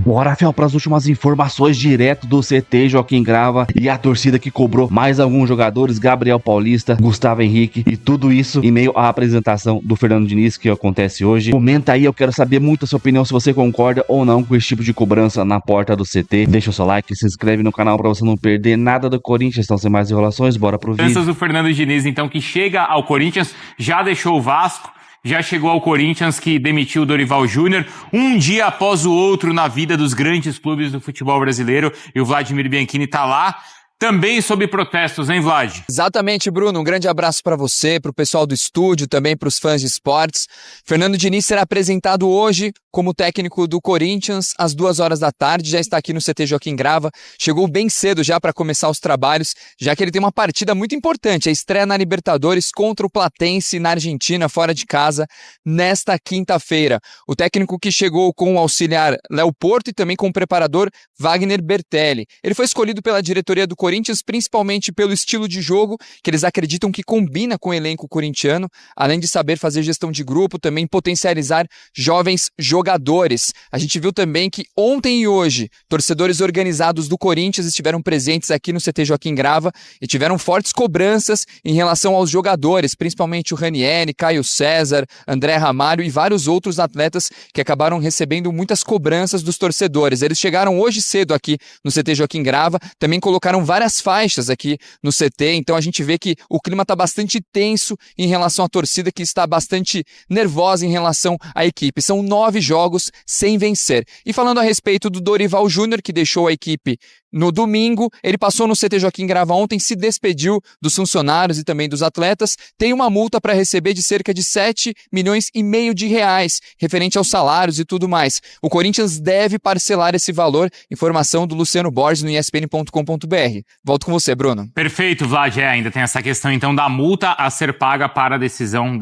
Bora, Rafael, para as últimas informações direto do CT Joaquim Grava e a torcida que cobrou mais alguns jogadores, Gabriel Paulista, Gustavo Henrique e tudo isso em meio à apresentação do Fernando Diniz que acontece hoje. Comenta aí, eu quero saber muito a sua opinião, se você concorda ou não com esse tipo de cobrança na porta do CT. Deixa o seu like, se inscreve no canal para você não perder nada do Corinthians. Então, sem mais enrolações, bora pro vídeo. Cobranças do Fernando Diniz, então, que chega ao Corinthians, já deixou o Vasco, já chegou ao Corinthians, que demitiu o Dorival Júnior, um dia após o outro na vida dos grandes clubes do futebol brasileiro, e o Vladimir Bianchini tá lá, também sob protestos, hein, Vlad? Exatamente, Bruno. Um grande abraço para você, para o pessoal do estúdio, também para os fãs de esportes. Fernando Diniz será apresentado hoje como técnico do Corinthians às 2h da tarde. Já está aqui no CT Joaquim Grava. Chegou bem cedo já para começar os trabalhos, já que ele tem uma partida muito importante, a estreia na Libertadores contra o Platense na Argentina, fora de casa, nesta quinta-feira. O técnico que chegou com o auxiliar Léo Porto e também com o preparador Wagner Bertelli. Ele foi escolhido pela diretoria do Corinthians principalmente pelo estilo de jogo, que eles acreditam que combina com o elenco corintiano, além de saber fazer gestão de grupo, também potencializar jovens jogadores. A gente viu também que ontem e hoje, torcedores organizados do Corinthians estiveram presentes aqui no CT Joaquim Grava e tiveram fortes cobranças em relação aos jogadores, principalmente o Ranieri, Caio César, André Ramalho e vários outros atletas que acabaram recebendo muitas cobranças dos torcedores. Eles chegaram hoje cedo aqui no CT Joaquim Grava, também colocaram várias faixas aqui no CT, então a gente vê que o clima está bastante tenso em relação à torcida, que está bastante nervosa em relação à equipe. São 9 jogos sem vencer. E falando a respeito do Dorival Júnior, que deixou a equipe no domingo, ele passou no CT Joaquim Grava ontem, se despediu dos funcionários e também dos atletas, tem uma multa para receber de cerca de 7,5 milhões de reais, referente aos salários e tudo mais. O Corinthians deve parcelar esse valor, informação do Luciano Borges no espn.com.br. Volto com você, Bruno. Perfeito, Vlad. Ainda tem essa questão, então, da multa a ser paga para a decisão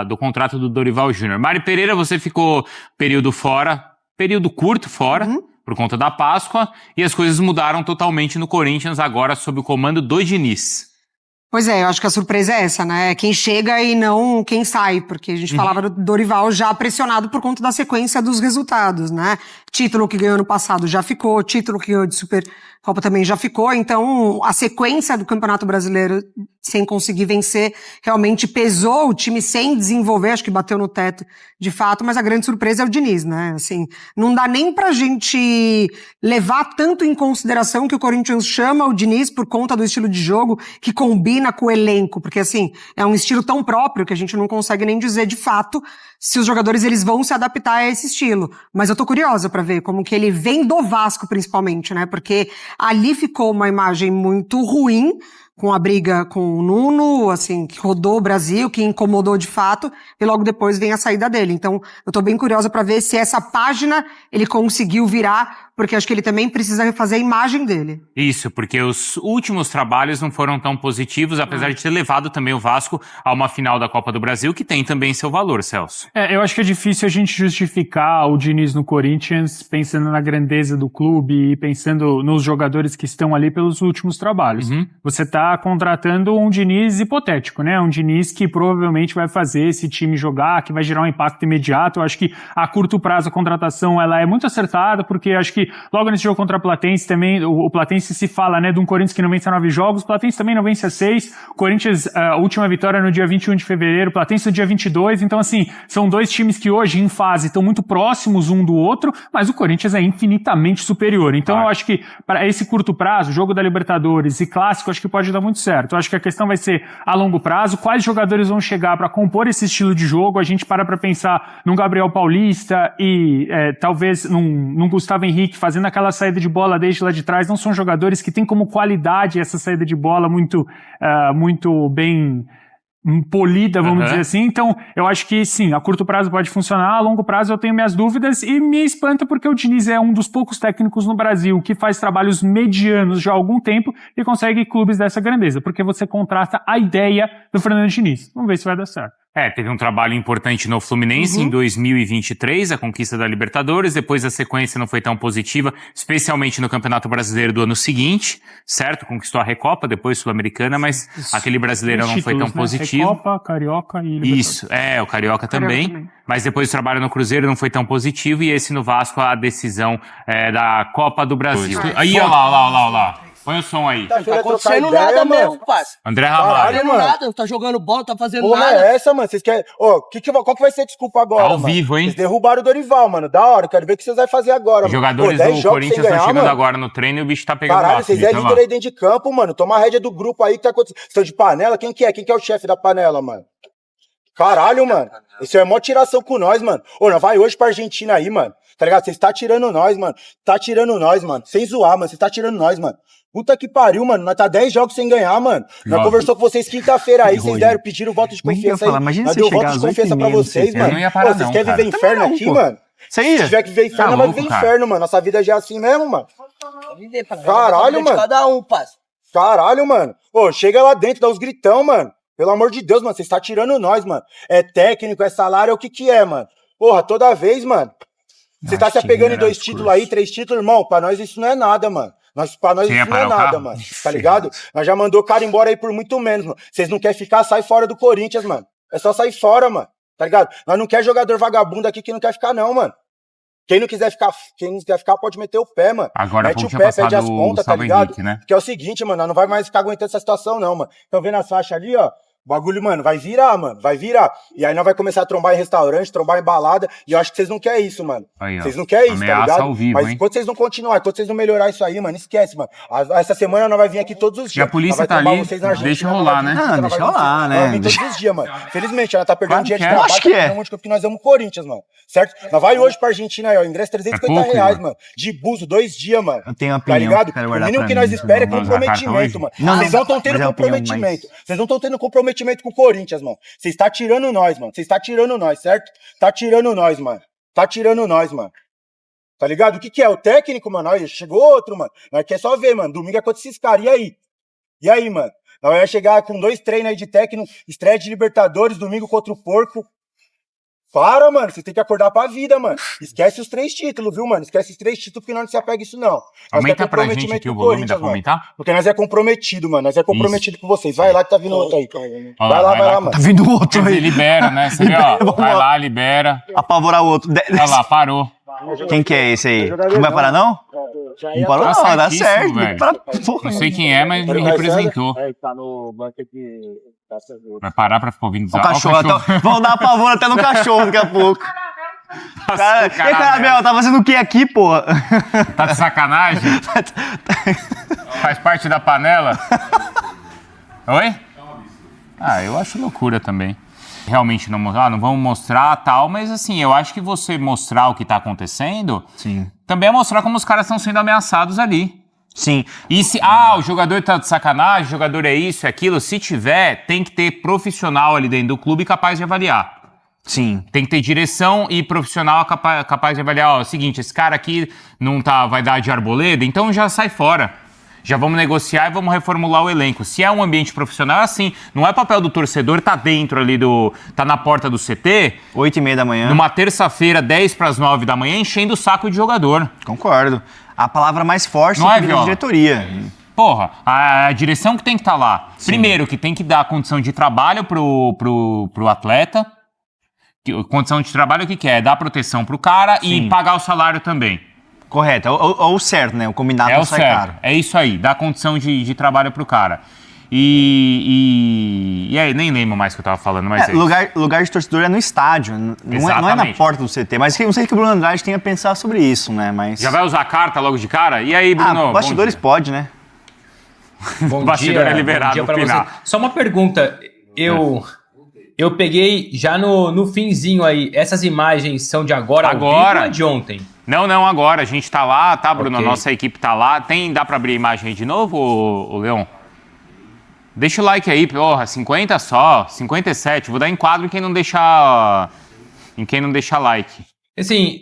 do contrato do Dorival Júnior. Mari Pereira, você ficou período curto fora, por conta da Páscoa, e as coisas mudaram totalmente no Corinthians agora sob o comando do Diniz. Pois é, eu acho que a surpresa é essa, né? Quem chega e não quem sai, porque a gente falava do Dorival já pressionado por conta da sequência dos resultados, né? Título que ganhou no passado já ficou, título que ganhou de Supercopa também já ficou, então a sequência do Campeonato Brasileiro sem conseguir vencer realmente pesou, o time sem desenvolver, acho que bateu no teto de fato, mas a grande surpresa é o Diniz, né? Assim, não dá nem pra gente levar tanto em consideração que o Corinthians chama o Diniz por conta do estilo de jogo que combina com o elenco, porque assim, é um estilo tão próprio que a gente não consegue nem dizer de fato se os jogadores eles vão se adaptar a esse estilo. Mas eu tô curiosa pra ver como que ele vem do Vasco principalmente, né? Porque ali ficou uma imagem muito ruim, com a briga com o Nuno, assim, que rodou o Brasil, que incomodou de fato, e logo depois vem a saída dele. Então, eu tô bem curiosa pra ver se essa página ele conseguiu virar, porque acho que ele também precisa refazer a imagem dele. Isso, porque os últimos trabalhos não foram tão positivos, apesar de ter levado também o Vasco a uma final da Copa do Brasil, que tem também seu valor, Celso. Eu acho que é difícil a gente justificar o Diniz no Corinthians pensando na grandeza do clube e pensando nos jogadores que estão ali pelos últimos trabalhos. Você tá contratando um Diniz hipotético, né? Um Diniz que provavelmente vai fazer esse time jogar, que vai gerar um impacto imediato. Eu acho que a curto prazo a contratação ela é muito acertada, porque acho que logo nesse jogo contra o Platense também, o Platense se fala, né, de um Corinthians que não vence a 9 jogos, o Platense também não vence a 6, o Corinthians, a última vitória no dia 21 de fevereiro, o Platense no dia 22, então assim, são dois times que hoje em fase estão muito próximos um do outro, mas o Corinthians é infinitamente superior. Então eu acho que para esse curto prazo, jogo da Libertadores e Clássico, acho que pode dar muito certo. Eu acho que a questão vai ser a longo prazo, quais jogadores vão chegar para compor esse estilo de jogo. A gente para pensar num Gabriel Paulista e talvez num Gustavo Henrique fazendo aquela saída de bola desde lá de trás. Não são jogadores que têm como qualidade essa saída de bola muito bem polida, vamos dizer assim. Então, eu acho que sim, a curto prazo pode funcionar, a longo prazo eu tenho minhas dúvidas e me espanta porque o Diniz é um dos poucos técnicos no Brasil que faz trabalhos medianos já há algum tempo e consegue clubes dessa grandeza, porque você contrata a ideia do Fernando Diniz. Vamos ver se vai dar certo. Teve um trabalho importante no Fluminense em 2023, a conquista da Libertadores, depois a sequência não foi tão positiva, especialmente no Campeonato Brasileiro do ano seguinte, certo? Conquistou a Recopa, depois Sul-Americana, mas aquele Brasileirão não foi tão positivo. Recopa, Carioca e Libertadores. Isso, o Carioca também, mas depois o trabalho no Cruzeiro não foi tão positivo, e esse no Vasco a decisão da Copa do Brasil. Aí, ó lá. Põe o som aí. Não tá acontecendo nada mesmo, parça. André Não Ramalho. tá fazendo nada, não tá jogando bola, não tá fazendo Porra nada. é essa, mano? Vocês querem... qual que vai ser a desculpa agora, Ao mano? vivo, hein? Vocês derrubaram o Dorival, mano. Da hora, quero ver o que vocês vão fazer agora, Os mano. jogadores 10 do jogos Corinthians sem estão ganhar, chegando mano. agora no treino e o bicho tá pegando Caralho, lá, vocês Felipe, é olha líder lá. aí dentro de campo, mano. Toma a rédea do grupo aí que tá acontecendo. Vocês estão de panela? Quem que é? Quem que é o chefe da panela, mano? Caralho, mano. Isso é mó tiração com nós, mano. Nós vai hoje pra Argentina aí, mano. Tá ligado? Vocês tá tirando nós, mano. Tá tirando nós, mano. Sem zoar, mano. Vocês tá tirando nós, mano. Puta que pariu, mano. Nós tá 10 jogos sem ganhar, mano. Nós conversou com vocês quinta-feira aí. Vocês pediram voto de confiança aí. Imagina Nós você deu chegar voto às de confiança 8h30 pra vocês, no mano. Eu não ia parar, Vocês não, querem cara. viver inferno aqui, mano? Isso aí. Se tiver que viver inferno, Tá nós louco, vamos viver cara. inferno, mano. Nossa vida já é assim mesmo, mano. Caralho, mano. Cada um, parça. Caralho, mano. Chega lá dentro, dá uns gritão, mano. Pelo amor de Deus, mano. Vocês tá tirando nós, mano. É técnico, é salário, é o que é, mano. Porra, toda vez, mano. Você tá se apegando em 2 títulos aí, 3 títulos, irmão. Pra nós isso não é nada, mano. Pra nós Você isso ia não é parar o nada, carro? mano. Tá ligado? Nós já mandou o cara embora aí por muito menos, mano. Vocês não querem ficar, sai fora do Corinthians, mano. É só sair fora, mano. Tá ligado? Nós não quer jogador vagabundo aqui que não quer ficar, não, mano. Quem não quiser ficar, pode meter o pé, mano. Agora há mete pouco o tinha pé, pede as passado o contas, tá Gustavo ligado? Henrique, né? Porque é o seguinte, mano, nós não vai mais ficar aguentando essa situação, não, mano. Então vendo as faixas ali, ó. O bagulho, mano, vai virar, mano. Vai virar. E aí nós vai começar a trombar em restaurante, trombar em balada. E eu acho que vocês não querem isso, mano. Aí, ó. Vocês não querem isso, tá Ameaça ligado? ao vivo, Mas hein? enquanto vocês não continuarem, enquanto vocês não melhorar isso aí, mano, esquece, mano. Essa semana nós vai vir aqui todos os dias. E a polícia Nós vai tá trombar ali, vocês na Argentina, deixa nós rolar, vai vir né? aqui, Ah, nós deixa vai vir rolar, aqui. né? Nós vai vir todos os dias, mano. Felizmente, ela tá perdendo Claro dinheiro que de é. trabalho. Acho que é. Um monte porque nós amamos o Corinthians, mano. Certo? Nós vai hoje pra Argentina aí, ó. Ingresso R$350 pouco, reais, Igor. mano. De buzo, 2 dias, mano. Eu tenho uma Tá opinião ligado? que eu quero O guardar mínimo pra que mim. nós esperamos é Vamos usar cartão comprometimento, hoje? mano. Não, Vocês não estão tendo mas é a opinião comprometimento. Vocês não estão tendo comprometimento com o Corinthians, mano. Vocês tá tirando nós, mano. Vocês tá tirando nós, certo? Tá tirando nós, mano. Tá tirando nós, mano. Tá ligado? O que é? O técnico, mano. Olha, chegou outro, mano. Nós quer só ver, mano. Domingo é contra esses caras. E aí? E aí, mano? Nós vamos chegar com 2 treinos aí de técnico, estreia de Libertadores, domingo contra o Porco. Para, mano. Vocês têm que acordar pra vida, mano. Esquece os 3 títulos, viu, mano? Esquece os 3 títulos, porque nós não se apega a isso, não. Nós Aumenta quer pra gente comprometimento aqui o com volume, Corinthians, dá pra mano. aumentar? Porque nós é comprometido, mano. Nós é comprometido com vocês. Vai lá que tá vindo outro aí. Ó, Vai lá, vai lá, mano. Tá vindo outro Quer dizer, aí. libera, né? Você vê, ó. Vai lá, libera. Apavorar o outro. Olha lá, parou. Quem que é esse aí? Não vai parar, não? Não parou, Tá não, dá certíssimo, certo. velho. Porra. Não sei quem é, mas me representou. Tá no banco de... Vai parar pra ficar ouvindo O cachorro, vão dar pavor até no cachorro daqui a pouco. Cara, Nossa, e Carabel, tá fazendo o que aqui, porra? Tá de sacanagem? Faz parte da panela? Oi? Ah, eu acho loucura também. Realmente não vamos mostrar tal, mas assim, eu acho que você mostrar o que tá acontecendo, Sim. também é mostrar como os caras estão sendo ameaçados ali. Sim. E se, o jogador tá de sacanagem, o jogador é isso, é aquilo, se tiver, tem que ter profissional ali dentro do clube capaz de avaliar. Sim. Tem que ter direção e profissional capaz de avaliar, ó, é o seguinte, esse cara aqui não vai dar de arboleda, então já sai fora. Já vamos negociar e vamos reformular o elenco. Se é um ambiente profissional, é assim. Não é papel do torcedor tá dentro ali tá na porta do CT, 8h30 da manhã. numa terça-feira, 10:50 da manhã, enchendo o saco de jogador. Concordo. A palavra mais forte Não é, é de Viola? diretoria. Porra, a direção que tem que estar lá. Sim. Primeiro, que tem que dar condição de trabalho pro atleta. Condição de trabalho, o que é? Dar proteção pro cara e Sim. pagar o salário também. Correto. É o certo, né? O combinado É não o sai certo. caro. É isso aí, dar condição de trabalho pro cara. E aí, nem lembro mais o que eu tava falando, mas é isso. Lugar de torcedor é no estádio, não é na Exatamente. porta do CT. Mas eu não sei que o Bruno Andrade tenha a pensar sobre isso, né? Mas... Já vai usar a carta logo de cara? E aí, Bruno? Bom bastidores dia. pode, né? Bom Bastidor dia, é liberado bom dia pra no você. final. Só uma pergunta, eu peguei já no finzinho aí, essas imagens são de agora ao Agora. vivo ou de ontem? Não, agora. A gente tá lá, tá, Bruno? Ok. A nossa equipe tá lá. Dá pra abrir a imagem aí de novo, ô Leon? Deixa o like aí, porra. 50 só, 57. Vou dar enquadro em quem não deixar like. Assim,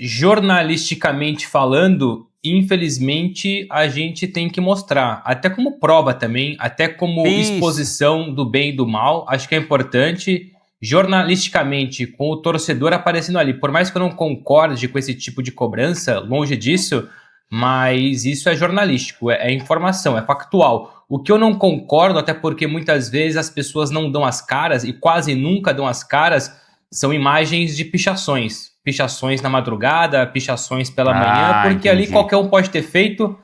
jornalisticamente falando, infelizmente a gente tem que mostrar, até como prova também, até como Isso. exposição do bem e do mal. Acho que é importante jornalisticamente, com o torcedor aparecendo ali. Por mais que eu não concorde com esse tipo de cobrança, longe disso, mas isso é jornalístico, é informação, é factual. O que eu não concordo, até porque muitas vezes as pessoas não dão as caras, e quase nunca dão as caras, são imagens de pichações. Pichações na madrugada, pichações pela manhã, porque ali qualquer um pode ter feito.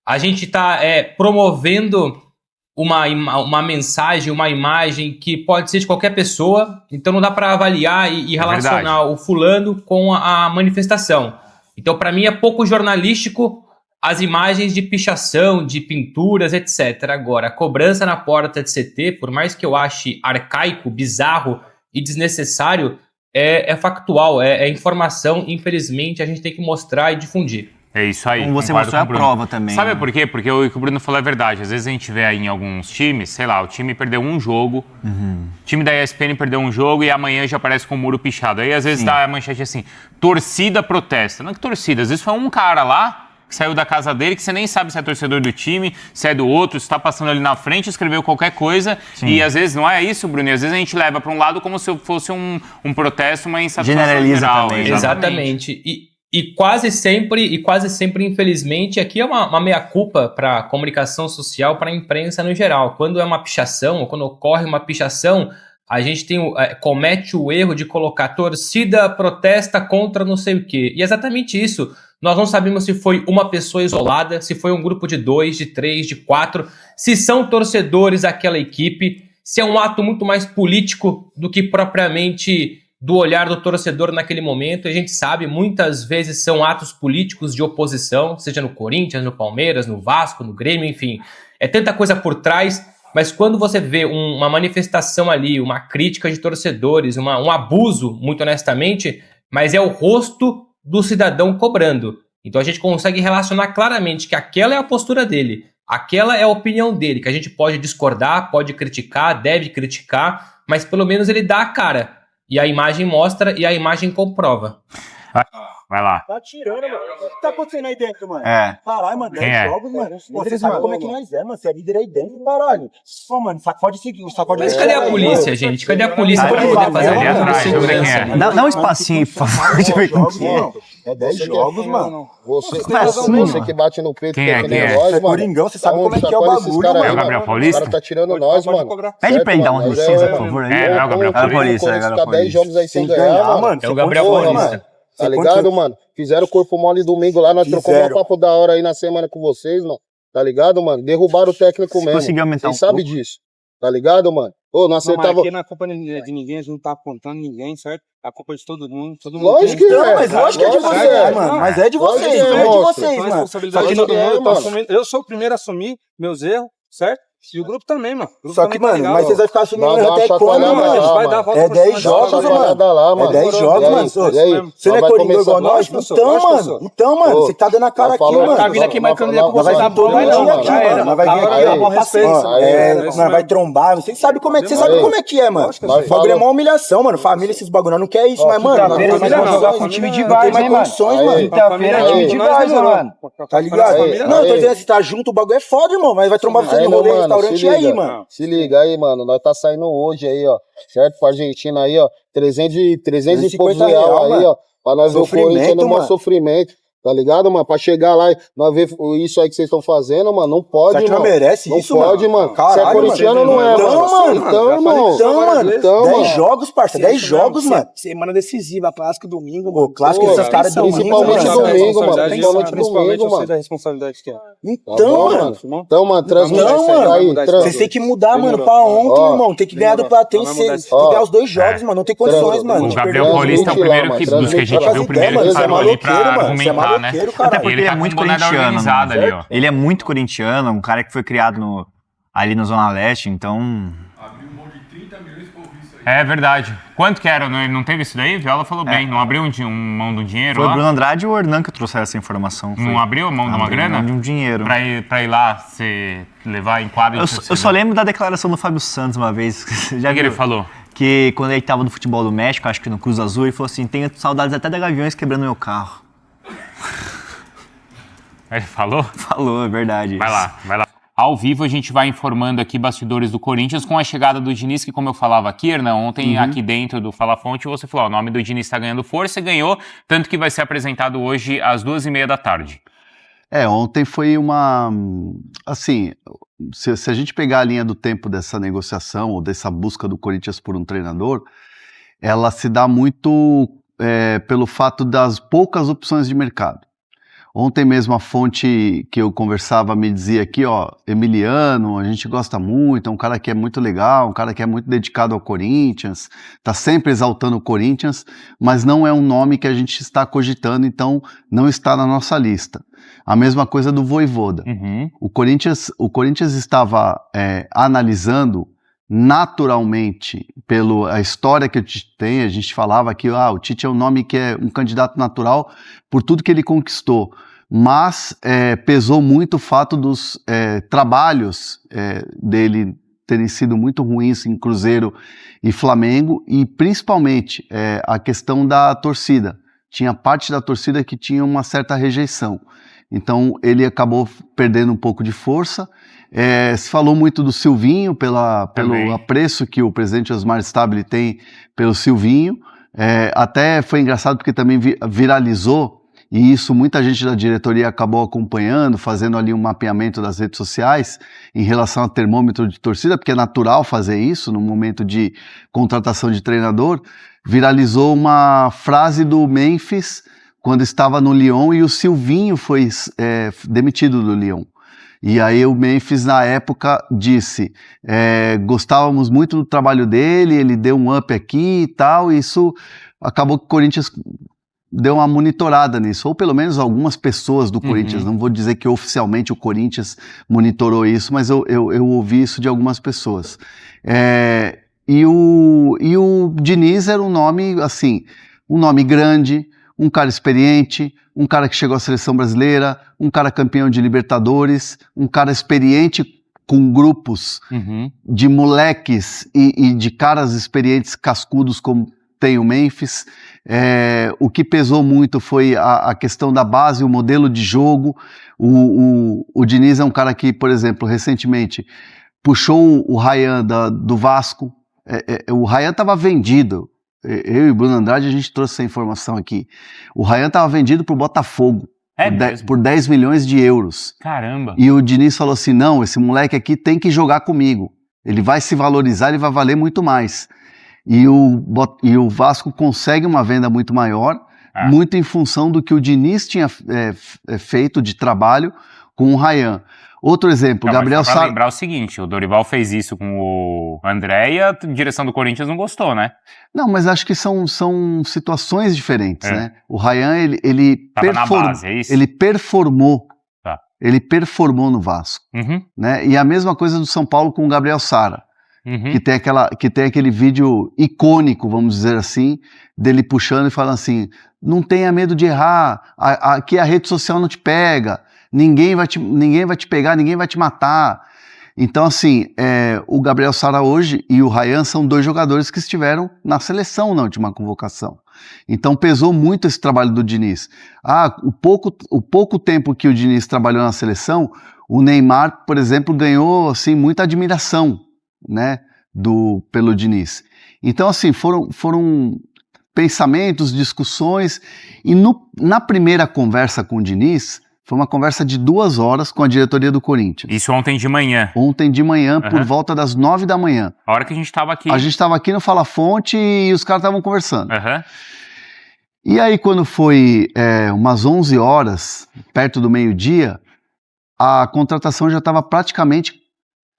A gente está promovendo uma mensagem, uma imagem que pode ser de qualquer pessoa, então não dá para avaliar e relacionar o fulano com a manifestação. Então, para mim, é pouco jornalístico as imagens de pichação, de pinturas, etc. Agora, a cobrança na porta de CT, por mais que eu ache arcaico, bizarro e desnecessário, é factual, é informação. Infelizmente, a gente tem que mostrar e difundir. É isso aí. Como você mostrou a prova também. Sabe por quê? Porque o que o Bruno falou é verdade. Às vezes a gente vê aí em alguns times, sei lá, o time perdeu um jogo, o time da ESPN perdeu um jogo e amanhã já aparece com o muro pichado. Aí às vezes dá a manchete assim, torcida protesta. Não é que torcida, às vezes foi um cara lá que saiu da casa dele, que você nem sabe se é torcedor do time, se é do outro, se tá passando ali na frente, escreveu qualquer coisa. Sim. E às vezes não é isso, Bruno. E às vezes a gente leva para um lado como se fosse um protesto, uma insatisfação generaliza geral. Também. Exatamente. E quase sempre, infelizmente, aqui é uma meia-culpa para a comunicação social, para a imprensa no geral. Quando é uma pichação, ou quando ocorre uma pichação, a gente comete o erro de colocar torcida protesta contra não sei o quê. E é exatamente isso. Nós não sabemos se foi uma pessoa isolada, se foi um grupo de 2, de 3, de 4, se são torcedores daquela equipe, se é um ato muito mais político do que propriamente do olhar do torcedor naquele momento. A gente sabe, muitas vezes são atos políticos de oposição, seja no Corinthians, no Palmeiras, no Vasco, no Grêmio, enfim. É tanta coisa por trás, mas quando você vê uma manifestação ali, uma crítica de torcedores, um abuso, muito honestamente, mas é o rosto do cidadão cobrando. Então a gente consegue relacionar claramente que aquela é a postura dele, aquela é a opinião dele, que a gente pode discordar, pode criticar, deve criticar, mas pelo menos ele dá a cara. E a imagem mostra e a imagem comprova. Vai lá. Tá tirando, mano. O que tá acontecendo aí dentro, mano? Caralho, mano, 10 é? jogos, mano. Você sabe como é que nós é, mano. Você é líder aí dentro, caralho. Pô, mano, sacode seguir, sacode. Mas cadê a polícia, gente? Cadê a polícia pra poder fazer ali atrás? segurança? Dá um espacinho aí, por favor. Deixa eu ver como que é. É 10 jogos, mano. Você que bate no peito. Quem é? Você é Coringão, você sabe como é que é o bagulho, É o mano. Gabriel Paulista? O cara tá tirando nós, mano. Pede pra ele dar uma licença, por favor. Aí. É, não é o Gabriel Paulista, é o Gabriel Ficar 10 jogos aí sem ganhar, mano. É o Gabriel Paulista. Tá ligado, mano? Fizeram corpo mole domingo lá, nós trocamos um papo da hora aí na semana com vocês, mano. Tá ligado, mano? Derrubaram o técnico mesmo. Conseguiu aumentar Vocês sabem disso. Tá ligado, mano? Ô, não acertava... Aqui não é culpa de ninguém, a gente não tá apontando ninguém, certo? É a culpa de todo mundo. Lógico que é. Mas lógico que é de vocês, mano. Mas é de vocês, não é de vocês, mano. Só que eu sou o primeiro a assumir meus erros, certo? E o grupo também, mano. Só que, mano, mas vocês vão ficar assumindo até quando, mano? É 10 jogos, mano. É 10 jogos, mano. Você não é Coringão igual nós? Então, mano, você tá dando a cara aqui, mano. Tá vindo aqui marcando ideia com vocês na bola, vai não. Nós vai vir aqui, ó, respeito. Nós vai trombar. Vocês sabem como é que é, mano. O bagulho é uma humilhação, mano. Família, esses bagulho, não quer isso, mas, mano. Quinta-feira não jogar com time de base, hein, mano. Quinta-feira é time de base, mano. Tá ligado? Não, eu tô dizendo, se tá junto, o bagulho é foda, irmão. Mas vai trombar vocês no rolê, restaurante aí, mano. Se liga aí, mano. Nós tá saindo hoje aí, ó. Certo? Pra Argentina aí, ó. 300 e poucos real aí, ó. Pra nós ver o Corinthians no maior sofrimento. Tá ligado, mano? Pra chegar lá e nós ver isso aí que vocês estão fazendo, mano. Não pode, mano. Você não merece não isso, pode, mano. Você é corintiano ou não é, mano? Então, mano. 10 jogos, parça. 10 jogos, mano. Semana decisiva, clássico domingo. O clássico desses caras principalmente domingo, mano. Principalmente eu sei da responsabilidade que é. Então, mano, transmissão aí. Vocês têm que mudar, mano, pra ontem, irmão. Tem que ganhar do Platense. Tem que ganhar os 2 jogos, mano. Não tem condições, mano. O Gabriel Paulista é o primeiro dos que a gente viu, o primeiro que parou ali pra argumentar, né? Até porque ele é muito corintiano. Ali, ó. Ele é muito corintiano, um cara que foi criado ali na Zona Leste, então... Abriu mão de 30 milhões pra ouvir isso aí. É verdade. Quanto que era? Não teve isso daí? Viola falou bem. Não abriu mão do dinheiro Foi lá? o Bruno Andrade e o Hernan que trouxeram essa informação. Não abriu mão de uma grana? De um dinheiro. Pra ir lá, levar em quadro... Eu só lembro da declaração do Fábio Santos uma vez. Já que ele falou? Que quando ele tava no futebol do México, acho que no Cruz Azul, ele falou assim, tenho saudades até da Gaviões quebrando meu carro. Ele falou? Falou, é verdade. Vai lá. ao vivo a gente vai informando aqui bastidores do Corinthians com a chegada do Diniz, que como eu falava aqui, Hernan, ontem aqui dentro do Fala Fonte, você falou, o nome do Diniz está ganhando força, ganhou, tanto que vai ser apresentado hoje às 2h30 da tarde. Ontem foi uma... Assim, se a gente pegar a linha do tempo dessa negociação ou dessa busca do Corinthians por um treinador, ela se dá muito pelo fato das poucas opções de mercado. Ontem mesmo a fonte que eu conversava me dizia aqui, Emiliano, a gente gosta muito, é um cara que é muito legal, um cara que é muito dedicado ao Corinthians, tá sempre exaltando o Corinthians, mas não é um nome que a gente está cogitando, então não está na nossa lista. A mesma coisa do Vojvoda. O Corinthians estava analisando naturalmente, pela história que o Tite tem, a gente falava que o Tite é um nome que é um candidato natural por tudo que ele conquistou, mas pesou muito o fato dos trabalhos dele terem sido muito ruins em Cruzeiro e Flamengo, e principalmente a questão da torcida. Tinha parte da torcida que tinha uma certa rejeição, então ele acabou perdendo um pouco de força. Se falou muito do Silvinho, pelo apreço que o presidente Osmar Stabile tem pelo Silvinho. Até foi engraçado porque também viralizou, e isso muita gente da diretoria acabou acompanhando, fazendo ali um mapeamento das redes sociais em relação ao termômetro de torcida, porque é natural fazer isso no momento de contratação de treinador. Viralizou uma frase do Memphis quando estava no Lyon e o Silvinho foi demitido do Lyon. E aí o Memphis, na época, disse, gostávamos muito do trabalho dele, ele deu um up aqui e tal, e isso acabou que o Corinthians deu uma monitorada nisso, ou pelo menos algumas pessoas do Corinthians, não vou dizer que oficialmente o Corinthians monitorou isso, mas eu ouvi isso de algumas pessoas. E o Diniz era um nome, assim, um nome grande, um cara experiente, um cara que chegou à seleção brasileira, um cara campeão de Libertadores, um cara experiente com grupos de moleques e de caras experientes cascudos como tem o Memphis. O que pesou muito foi a questão da base, o modelo de jogo. O Diniz é um cara que, por exemplo, recentemente puxou o Ryan do Vasco. O Ryan estava vendido. Eu e o Bruno Andrade, a gente trouxe essa informação aqui. O Ryan estava vendido para o Botafogo por 10 milhões de euros. Caramba! E o Diniz falou assim, não, esse moleque aqui tem que jogar comigo. Ele vai se valorizar, ele vai valer muito mais. E o Vasco consegue uma venda muito maior, muito em função do que o Diniz tinha feito de trabalho com o Ryan. Outro exemplo, Gabriel Sara... Para lembrar o seguinte, o Dorival fez isso com o André e a direção do Corinthians não gostou, né? Não, mas acho que são situações diferentes, né? O Ryan, ele performou. Ele performou no Vasco, né? E a mesma coisa do São Paulo com o Gabriel Sara, que tem aquele vídeo icônico, vamos dizer assim, dele puxando e falando assim, não tenha medo de errar, aqui a rede social não te pega, ninguém vai te pegar, ninguém vai te matar. Então, assim, o Gabriel Sara hoje e o Ryan são dois jogadores que estiveram na seleção na última convocação. Então, pesou muito esse trabalho do Diniz. O pouco tempo que o Diniz trabalhou na seleção, o Neymar, por exemplo, ganhou assim, muita admiração, né, pelo Diniz. Então, assim, foram pensamentos, discussões, e na primeira conversa com o Diniz, foi uma conversa de 2 horas com a diretoria do Corinthians. Isso ontem de manhã? Ontem de manhã, por volta das 9 da manhã. A hora que a gente estava aqui. A gente estava aqui no Fala Fonte e os caras estavam conversando. E aí, quando foi umas 11 horas, perto do meio-dia, a contratação já estava praticamente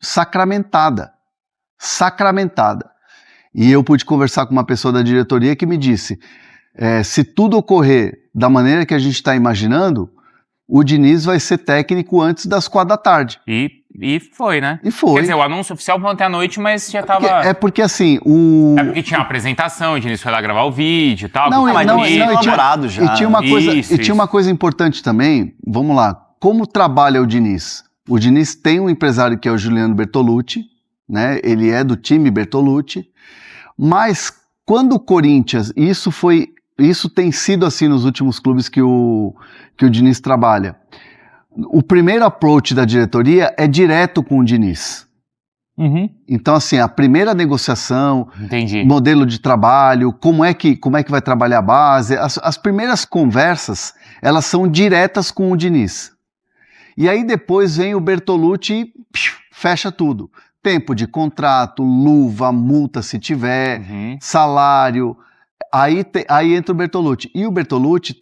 sacramentada. E eu pude conversar com uma pessoa da diretoria que me disse, se tudo ocorrer da maneira que a gente está imaginando, o Diniz vai ser técnico antes das 4 da tarde. E foi, né? E foi. Quer dizer, o anúncio oficial foi ontem à noite, mas já tava... Porque assim, É porque tinha uma apresentação, o Diniz foi lá gravar o vídeo e tal. E tinha uma coisa importante também, vamos lá, como trabalha o Diniz? O Diniz tem um empresário que é o Juliano Bertolucci, né? Ele é do time Bertolucci, mas quando o Corinthians, isso tem sido assim nos últimos clubes que o Diniz trabalha. o primeiro approach da diretoria é direto com o Diniz. Então, assim, a primeira negociação, modelo de trabalho, como é que vai trabalhar a base, as primeiras conversas, elas são diretas com o Diniz. E aí depois vem o Bertolucci e fecha tudo. Tempo de contrato, luva, multa se tiver, salário. Aí entra o Bertolucci. E o Bertolucci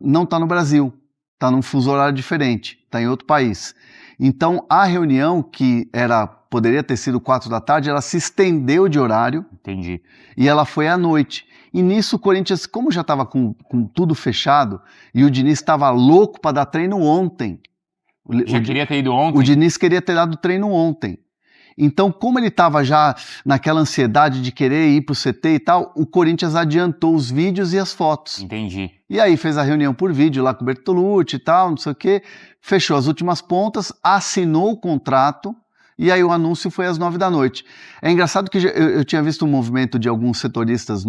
não está no Brasil, está num fuso horário diferente, está em outro país. Então a reunião que poderia ter sido 4 da tarde, ela se estendeu de horário. E ela foi à noite. E nisso o Corinthians, como já estava com tudo fechado, e o Diniz estava louco para dar treino ontem. Queria ter ido ontem? O Diniz queria ter dado treino ontem. Então, como ele estava já naquela ansiedade de querer ir para o CT e tal, o Corinthians adiantou os vídeos e as fotos. E aí fez a reunião por vídeo lá com o Bertolucci e tal, não sei o quê, fechou as últimas pontas, assinou o contrato, e aí o anúncio foi às 9 da noite. É engraçado que eu tinha visto um movimento de alguns setoristas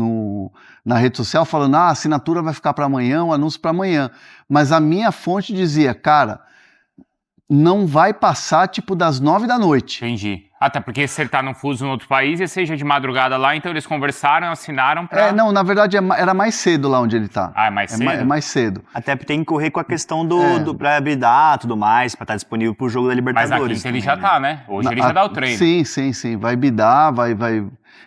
na rede social falando, a assinatura vai ficar para amanhã, o anúncio para amanhã. Mas a minha fonte dizia, cara, não vai passar tipo das 9 da noite. Até porque você tá num fuso em outro país e seja de madrugada lá, então eles conversaram, assinaram pra... Não, na verdade era mais cedo lá onde ele tá. É mais cedo? É mais cedo. Até porque tem que correr com a questão pra habilitar tudo mais, pra estar disponível pro jogo da Libertadores. Mas na quinta ele já tá, né? Hoje ele já dá o treino. Sim. Vai bidar,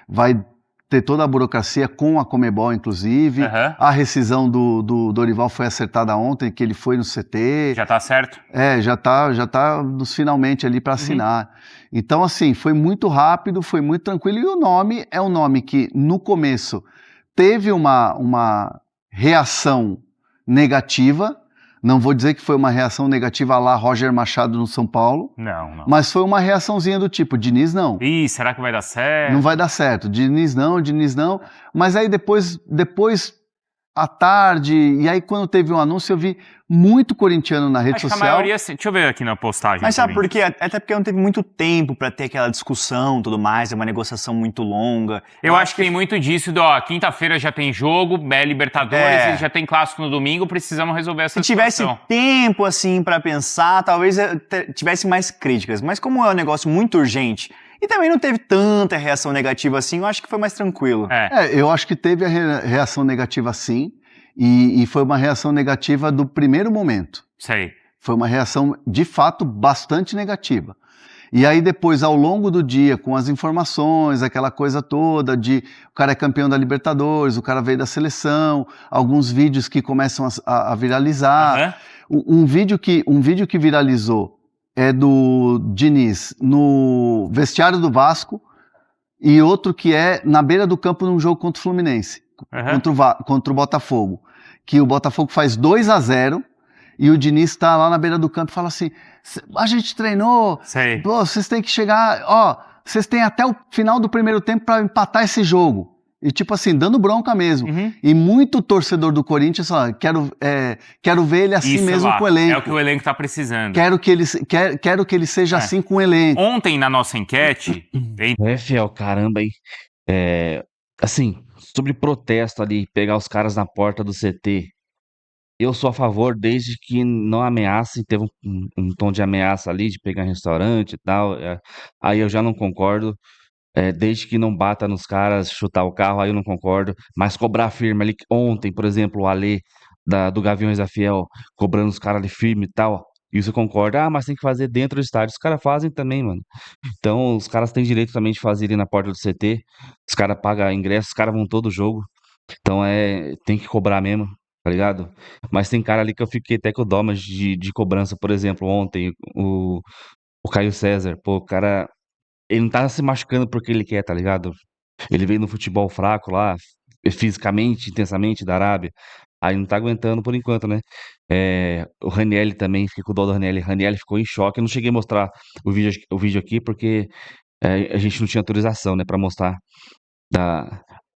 vai ter toda a burocracia com a Conmebol, inclusive. A rescisão do Dorival foi acertada ontem, que ele foi no CT. Já tá certo? Já tá nos finalmente ali para assinar. Então, assim, foi muito rápido, foi muito tranquilo. E o nome é um nome que, no começo, teve uma reação negativa. Não vou dizer que foi uma reação negativa à la Roger Machado no São Paulo. Não. Mas foi uma reaçãozinha do tipo, Diniz não. Será que vai dar certo? Não vai dar certo. Diniz não. Mas aí depois à tarde, e aí quando teve um anúncio, eu vi muito corintiano na rede social. A maioria, deixa eu ver aqui na postagem. Mas sabe por quê? Até porque não teve muito tempo pra ter aquela discussão e tudo mais, é uma negociação muito longa. Eu acho que tem muito disso, quinta-feira já tem jogo, Libertadores, e já tem clássico no domingo, precisamos resolver essa situação. Se tivesse tempo, assim, pra pensar, talvez tivesse mais críticas. Mas como é um negócio muito urgente, e também não teve tanta reação negativa assim, eu acho que foi mais tranquilo. Eu acho que teve a reação negativa sim, e foi uma reação negativa do primeiro momento. Foi uma reação, de fato, bastante negativa. E aí depois, ao longo do dia, com as informações, aquela coisa toda de o cara é campeão da Libertadores, o cara veio da seleção, alguns vídeos que começam a viralizar. Um vídeo que viralizou é do Diniz no vestiário do Vasco e outro que é na beira do campo num jogo contra o Fluminense, contra o Botafogo, que o Botafogo faz 2-0 e o Diniz está lá na beira do campo e fala assim, a gente treinou, vocês têm que chegar, vocês têm até o final do primeiro tempo para empatar esse jogo. E tipo assim, dando bronca mesmo. E muito torcedor do Corinthians fala, quero ver ele assim mesmo com o elenco. É o que o elenco tá precisando. Quero que ele seja assim com o elenco. Ontem, na nossa enquete... Fiel, caramba, hein? Assim, sobre protesto ali, pegar os caras na porta do CT, eu sou a favor desde que não ameace, teve um tom de ameaça ali, de pegar restaurante e tal, aí eu já não concordo. Desde que não bata nos caras, chutar o carro, aí eu não concordo. Mas cobrar firme ali, ontem, por exemplo, o Alê do Gaviões da Fiel, cobrando os caras ali firme e tal, isso eu concordo. Mas tem que fazer dentro do estádio. Os caras fazem também, mano. Então, os caras têm direito também de fazer ali na porta do CT. Os caras pagam ingresso, os caras vão todo jogo. Então, tem que cobrar mesmo, tá ligado? Mas tem cara ali que eu fiquei até com dó, mas de cobrança, por exemplo, ontem, o Caio César, o cara... Ele não tá se machucando porque ele quer, tá ligado? Ele veio no futebol fraco lá, fisicamente, intensamente, da Arábia. Aí não tá aguentando por enquanto, né? O Ranieri também, fiquei com o dó do Ranieri. Ranieri ficou em choque. Eu não cheguei a mostrar o vídeo aqui porque a gente não tinha autorização, né, pra mostrar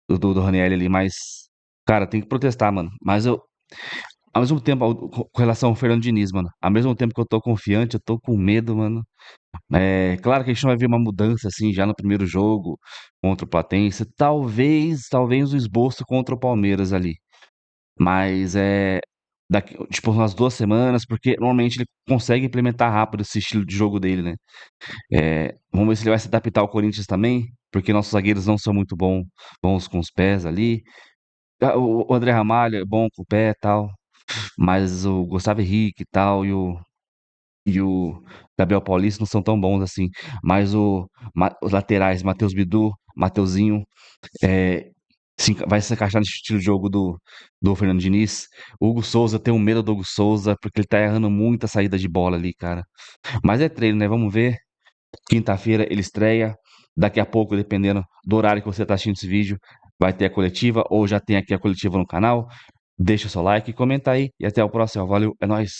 do Ranieri ali. Mas, cara, tem que protestar, mano. Mas ao mesmo tempo, com relação ao Fernando Diniz, mano, ao mesmo tempo que eu tô confiante, eu tô com medo, mano. Claro que a gente não vai ver uma mudança assim já no primeiro jogo contra o Platense, talvez o esboço contra o Palmeiras ali, mas daqui, tipo, umas 2 semanas, porque normalmente ele consegue implementar rápido esse estilo de jogo dele, né? Vamos ver se ele vai se adaptar ao Corinthians também, porque nossos zagueiros não são muito bons com os pés ali. O André Ramalho é bom com o pé e tal, mas o Gustavo Henrique e tal, e o Gabriel Paulista não são tão bons assim. Mas os laterais, Matheus Bidu, Mateuzinho, vai se encaixar nesse estilo de jogo do Fernando Diniz. O Hugo Souza, tem um medo do Hugo Souza, porque ele tá errando muita saída de bola ali, cara. Mas é treino, né? Vamos ver. Quinta-feira ele estreia. Daqui a pouco, dependendo do horário que você tá assistindo esse vídeo, vai ter a coletiva, ou já tem aqui a coletiva no canal. Deixa o seu like, comenta aí e até o próximo. Valeu, é nóis.